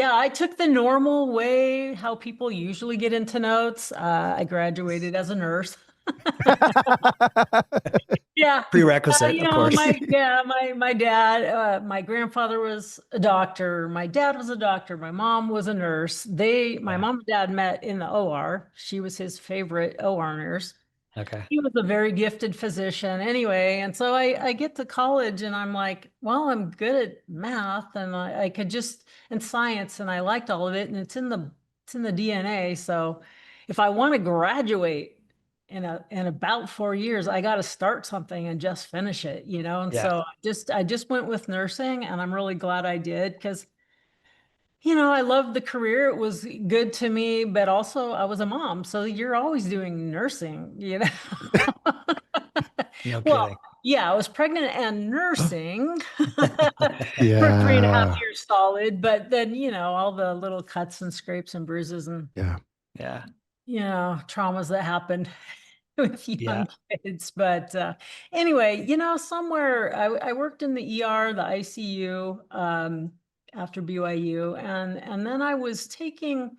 Yeah, I took the normal way, how people usually get into notes. I graduated as a nurse. Yeah. Prerequisite, You of know, course. my dad, my grandfather was a doctor. My dad was a doctor. My mom was a nurse. My Yeah. mom and dad met in the OR. She was his favorite OR nurse. Okay. He was a very gifted physician anyway. And so I get to college and I'm like, well, I'm good at math and I could just, and science, and I liked all of it. And it's in the DNA. So if I want to graduate in about 4 years, I got to start something and just finish it, you know? And Yeah. so I just went with nursing and I'm really glad I did because I loved the career. It was good to me, but also I was a mom. So you're always doing nursing, you know? No Well, kidding. yeah, I was pregnant and nursing for 3.5 Yeah. years solid, but then, all the little cuts and scrapes and bruises and, Yeah. Yeah. traumas that happened with Yeah. young kids. But anyway, somewhere I worked in the ER, the ICU, after BYU, and then I was taking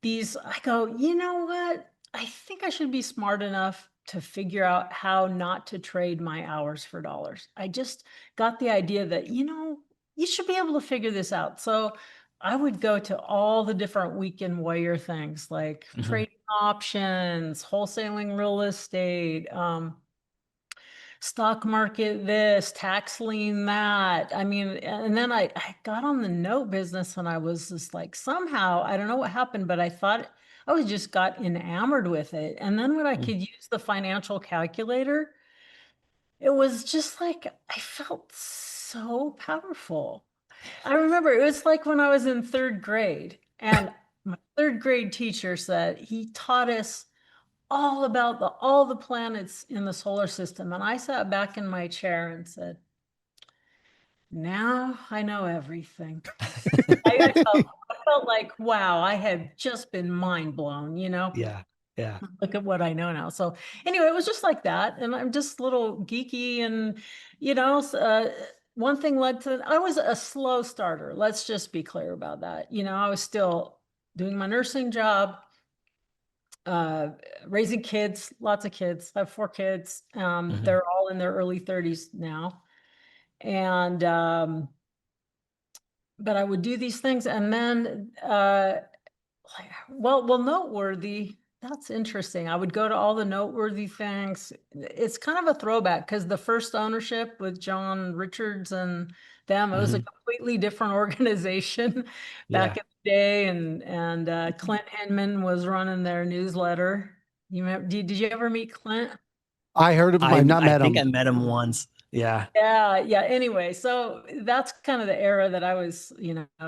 these. I go, you know what? I think I should be smart enough to figure out how not to trade my hours for dollars. I just got the idea that, you should be able to figure this out. So I would go to all the different weekend warrior things like Hmm. trading options, wholesaling real estate, stock market this, tax lien that. I mean, and then I got on the note business and I was just like, somehow, I don't know what happened, but I thought I was just got enamored with it. And then when I could use the financial calculator, it was just like, I felt so powerful. I remember it was like when I was in third grade and my third grade teacher said he taught us all about all the planets in the solar system. And I sat back in my chair and said, now I know everything. I felt like, wow, I had just been mind blown, Yeah. Yeah. look at what I know now. So anyway, it was just like that. And I'm just a little geeky and, one thing led to, I was a slow starter. Let's just be clear about that. I was still doing my nursing job, uh, raising kids, lots of kids. I have 4 kids. Hmm. They're all in their early 30s now. And, but I would do these things and then, noteworthy. That's interesting. I would go to all the noteworthy things. It's kind of a throwback because the first ownership with John Richards and them, it was a Hmm. completely different organization back Yeah. in the day, and Clint Hinman was running their newsletter. Did you ever meet Clint? I heard of him. I I've not I met think him. I met him once. Yeah. Yeah, yeah. Anyway, so that's kind of the era that I was,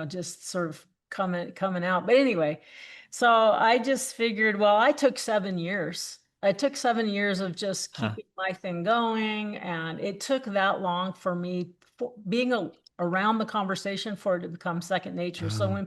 just sort of coming out. But anyway, so I just figured, well, I took 7 years. I took 7 years of just Huh. keeping my thing going, and it took that long for me being around the conversation for it to become second nature. So Uh,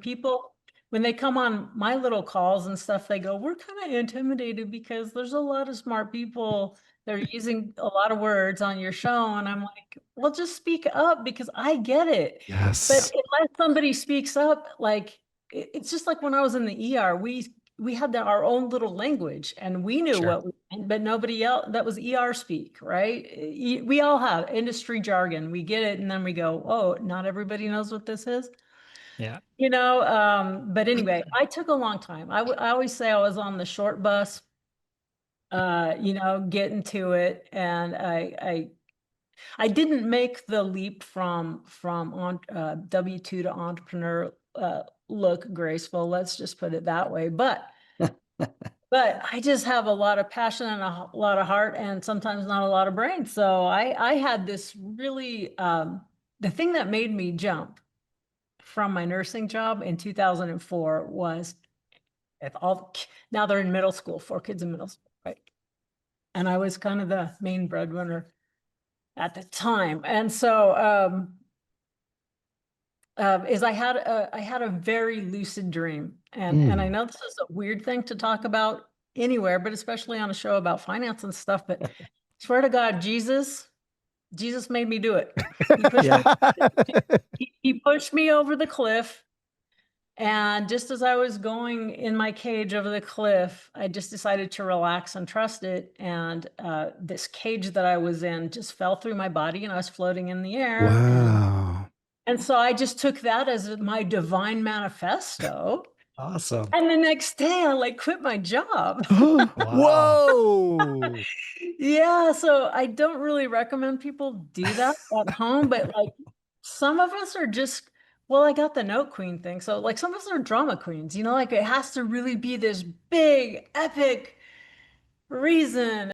when they come on my little calls and stuff, they go, we're kind of intimidated because there's a lot of smart people. They're using a lot of words on your show. And I'm like, well, just speak up because I get it. But Yeah. yes. unless somebody speaks up, like it's just like when I was in the ER, we had our own little language and we knew Sure. what we meant, but nobody else, that was ER speak, right? We all have industry jargon. We get it. And then we go, oh, not everybody knows what this is. Yeah. But anyway, I took a long time. I always say I was on the short bus, getting to it. And I didn't make the leap from on W-2 to entrepreneur look graceful. Let's just put it that way. But I just have a lot of passion and a lot of heart and sometimes not a lot of brain. So I had this really the thing that made me jump from my nursing job in 2004 was if all now they're in middle school, 4 kids in middle school, right? And I was kind of the main breadwinner at the time. And so is I had a very lucid dream. And I Mm. know this is a weird thing to talk about anywhere, but especially on a show about finance and stuff. But swear to God, Jesus made me do it. He pushed Yeah. he pushed me over the cliff And just as I was going in my cage over the cliff, I just decided to relax and trust it. And this cage that I was in just fell through my body and I was floating in the air. Wow. And so I just took that as my divine manifesto. Awesome. And the next day I like quit my job. Wow. Whoa. Yeah, so I don't really recommend people do that at home, but like some of us are just, well, I got the note queen thing. So like some of us are drama queens, like it has to really be this big, epic reason.